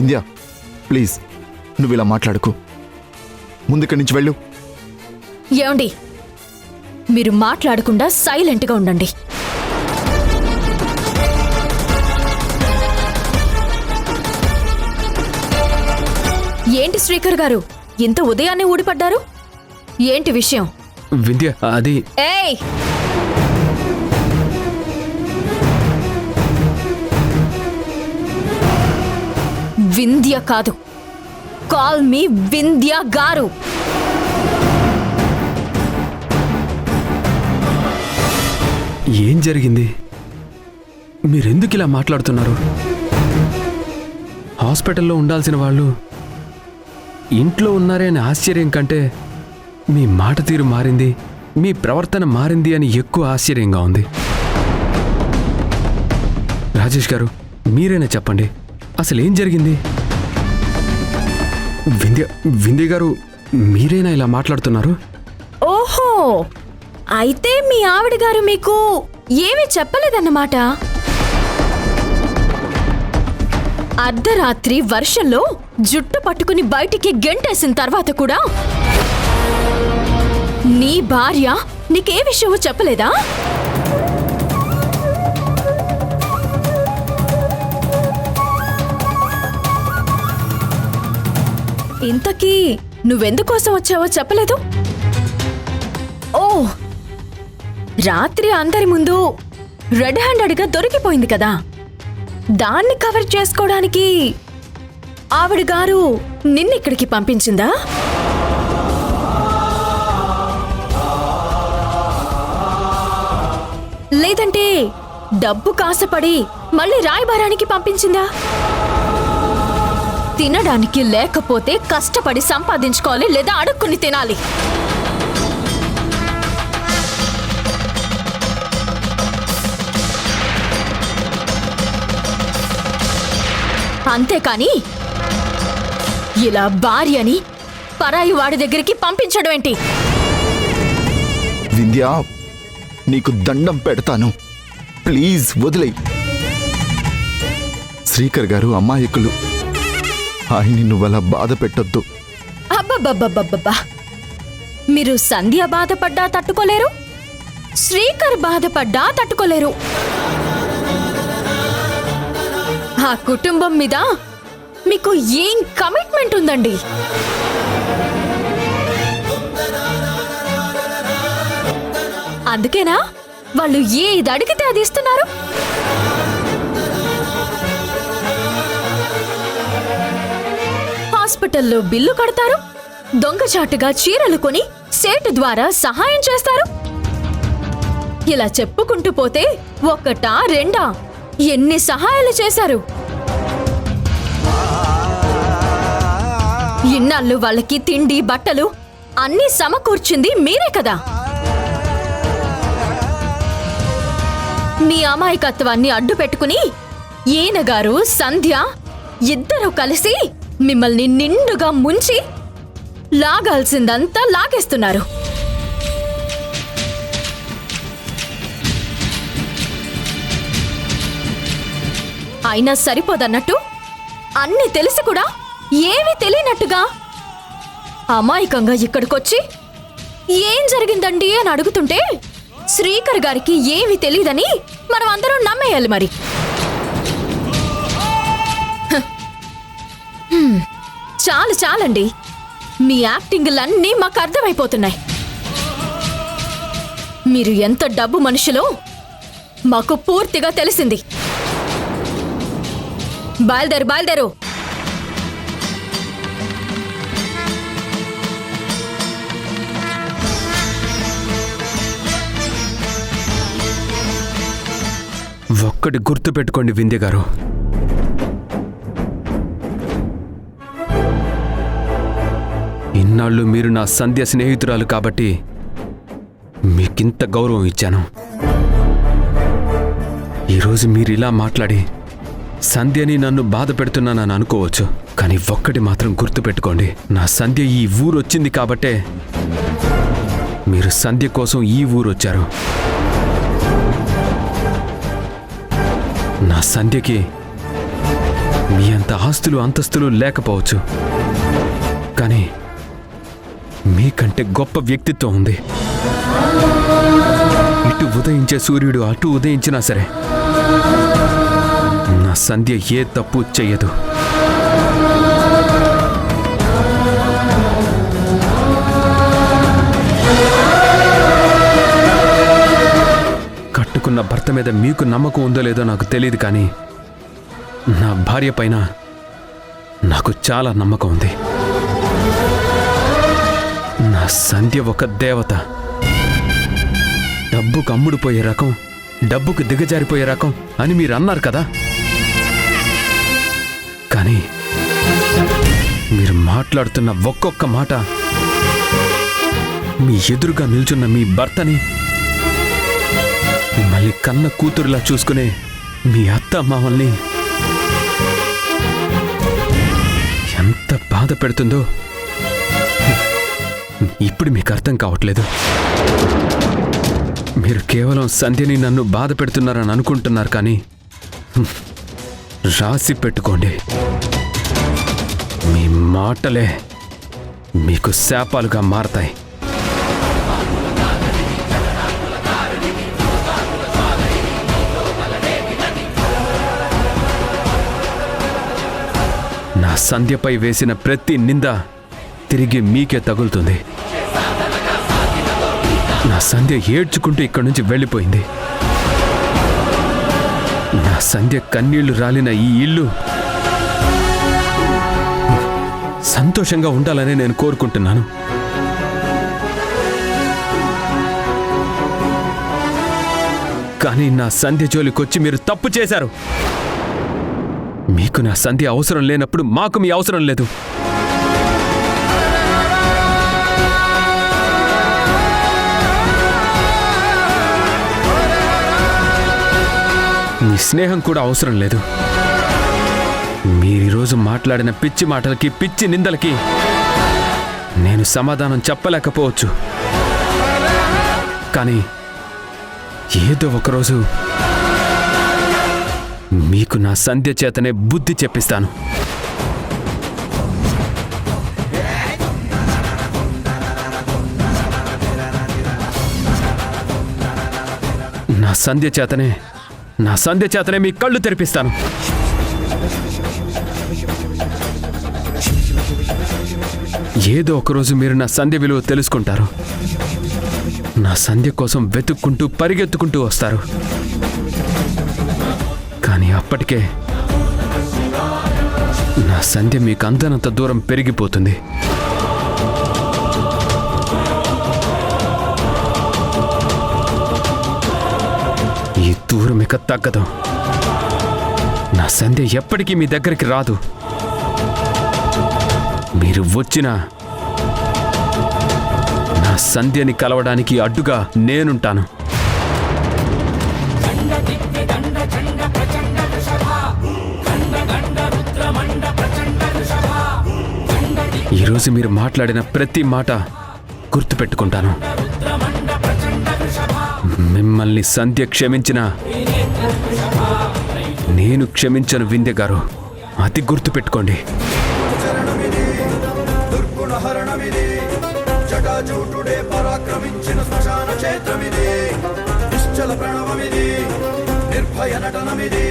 Vindhya please నువ్వు ఇలా మాట్లాడుకో. ముందుక్కడి నుంచి వెళ్ళు. ఏమండి, మీరు మాట్లాడకుండా సైలెంట్గా ఉండండి. ఏంటి శ్రీకర్ గారు, ఇంత ఉదయాన్నే ఊడిపడ్డారు? ఏంటి విషయం? వింధ్య అది ఏయ్, వింధ్య కాదు, కాల్ మీ వింధ్య గారు. ఏం జరిగింది? మీరెందుకు ఇలా మాట్లాడుతున్నారు? హాస్పిటల్లో ఉండాల్సిన వాళ్ళు ఇంట్లో ఉన్నారే అని ఆశ్చర్యం కంటే మీ మాట తీరు మారింది, మీ ప్రవర్తన మారింది అని ఎక్కువ ఆశ్చర్యంగా ఉంది. రాజేష్ గారు, మీరైనా చెప్పండి, అసలు ఏం జరిగింది? వింధ్య గారు, మీరైనా ఇలా మాట్లాడుతున్నారు? ఓహో, అయితే మీ ఆవిడ గారు మీకు ఏమీ చెప్పలేదన్నమాట. అర్ధరాత్రి వర్షంలో జుట్టు పట్టుకుని బయటికి గెంటేసిన తర్వాత కూడా నీ భార్య నీకే విషయమో చెప్పలేదా? ఇంతకీ నువ్వెందుకోసం వచ్చావో చెప్పలేదు? ఓ, రాత్రి అందరి ముందు రెడ్ హ్యాండెడ్గా దొరికిపోయింది కదా, దాన్ని కవర్ చేసుకోవడానికి ఆవిడ గారు నిన్నిక్కడికి పంపించిందా? లేదంటే డబ్బు కాసపడి మళ్ళీ రాయబారానికి పంపించిందా? తినడానికి లేకపోతే కష్టపడి సంపాదించుకోవాలి, లేదా అడుక్కుని తినాలి. అంతేకాని ఇలా భార్యని పరాయి వాడి దగ్గరికి పంపించడం ఏంటి? వింధ్య, నీకు దండం పెడతాను, ప్లీజ్ వదిలేయ్. శ్రీకర్ గారు అమాయకులు, ఆయన్ని నువ్వలా బాధ పెట్టొద్దు. అబ్బబ్బబ్బబ్బబ్బా, మీరు సంధ్య బాధపడ్డా తట్టుకోలేరు, శ్రీకర్ బాధపడ్డా తట్టుకోలేరు. ఆ కుటుంబం మీద మీకు ఏం కమిట్మెంట్ ఉందండి? అందుకేనా వాళ్ళు ఏది అడిగితే అది ఇస్తున్నారు? హాస్పిటల్లో బిల్లు కడతారు, దొంగచాటుగా చీరలు కొని సేటు ద్వారా సహాయం చేస్తారు. ఇలా చెప్పుకుంటూ పోతే ఒకటా రెండా ఎన్ని సహాయాలు చేశారు? ఇన్నాళ్ళు వాళ్ళకి తిండి బట్టలు అన్నీ సమకూర్చింది మీరే కదా. మీ అమాయకత్వాన్ని అడ్డు పెట్టుకుని ఈయనగారు సంధ్య ఇద్దరూ కలిసి మిమ్మల్ని నిండుగా ముంచి లాగాల్సిందంతా లాగేస్తున్నారు. అయినా సరిపోదన్నట్టు అన్నీ తెలిసి కూడా ఏమీ తెలియనట్టుగా అమాయకంగా ఇక్కడికొచ్చి ఏం జరిగిందండి అని అడుగుతుంటే శ్రీకర్ గారికి ఏమీ తెలియదని మనం అందరం నమ్మేయాలి మరి. చాలు చాలండి, మీ యాక్టింగ్లన్నీ మాకు అర్థమైపోతున్నాయి. మీరు ఎంత డబ్బు మనుషులో మాకు పూర్తిగా తెలిసింది. బయలుదేరు బయలుదేరు. ఒక్కటి గుర్తు పెట్టుకోండి వింధ్య గారు, ఇన్నాళ్ళు మీరు నా సంధ్య స్నేహితురాలు కాబట్టి మీకింత గౌరవం ఇచ్చాను. ఈరోజు మీరు ఇలా మాట్లాడి సంధ్యని నన్ను బాధ పెడుతున్నానని అనుకోవచ్చు, కానీ ఒక్కటి మాత్రం గుర్తుపెట్టుకోండి, నా సంధ్య ఈ ఊరు వచ్చింది కాబట్టే మీరు సంధ్య కోసం ఈ ఊరు వచ్చారు. నా సంధ్యకి మీ అంత ఆస్తులు అంతస్తులు లేకపోవచ్చు, కానీ మీకంటే గొప్ప వ్యక్తిత్వం ఉంది. ఇటు ఉదయించే సూర్యుడు అటు ఉదయించినా సరే నా సంధ్య ఏ తప్పు చెయ్యదు. కట్టుకున్న భర్త మీద మీకు నమ్మకం ఉందో లేదో నాకు తెలియదు, కానీ నా భార్య పైన నాకు చాలా నమ్మకం ఉంది. నా సంధ్య ఒక దేవత. డబ్బుకు అమ్ముడుపోయే రకం, డబ్బుకు దిగజారిపోయే రకం అని మీరు అన్నారు కదా, కానీ మీరు మాట్లాడుతున్న ఒక్కొక్క మాట మీ ఎదురుగా నిల్చున్న మీ భర్తని, మిమ్మల్ని కన్న కూతురులా చూసుకునే మీ అత్త మామల్ని ఎంత బాధ పెడుతుందో ఇప్పుడు మీకు అర్థం కావట్లేదు. మీరు కేవలం సంధ్యని నన్ను బాధ పెడుతున్నారని అనుకుంటున్నారు, కానీ రాసి పెట్టుకోండి, మీ మాటలే మీకు శాపాలుగా మారతాయి. నా సంధ్యపై వేసిన ప్రతి నింద తిరిగి మీకే తగులుతుంది. నా సంధ్య ఏడ్చుకుంటూ ఇక్కడి నుంచి వెళ్ళిపోయింది. నా సంధ్య కన్నీళ్లు రాలిన ఈ ఇల్లు సంతోషంగా ఉండాలని నేను కోరుకుంటున్నాను. కానీ నా సంధ్య జోలికొచ్చి మీరు తప్పు చేశారు. మీకు నా సంధ్య అవసరం లేనప్పుడు మాకు మీ అవసరం లేదు. మీ స్నేహం కూడా అవసరం లేదు. మీరీరోజు మాట్లాడిన పిచ్చి మాటలకి, పిచ్చి నిందలకి నేను సమాధానం చెప్పలేకపోవచ్చు, కానీ ఏదో ఒకరోజు మీకు నా సంధ్య చేతనే బుద్ధి చెప్పిస్తాను. నా సంధ్య చేతనే మీ కళ్ళు తెరిపిస్తాను. ఏదో ఒకరోజు మీరు నా సంధ్య విలువ తెలుసుకుంటారు. నా సంధ్య కోసం వెతుక్కుంటూ పరిగెత్తుకుంటూ వస్తారు. కానీ అప్పటికే నా సంధ్య మీకు అందనంత దూరం పెరిగిపోతుంది. ఈ దూరం ఇక తగ్గదు. నా సంధ్య ఎప్పటికీ మీ దగ్గరికి రాదు. మీరు వచ్చినా నా సంధ్యని కలవడానికి అడ్డుగా నేనుంటాను. ఈరోజు మీరు మాట్లాడిన ప్రతి మాట గుర్తుపెట్టుకుంటాను. మిమ్మల్ని సంధ్య క్షమించినా నేను క్షమించను వింధ్య గారు, అది గుర్తుపెట్టుకోండి. పరాక్రమించిన శ్మశాన క్షేత్రమిది, నిశ్చల ప్రణవమిది, నిర్భయ నటనమిది.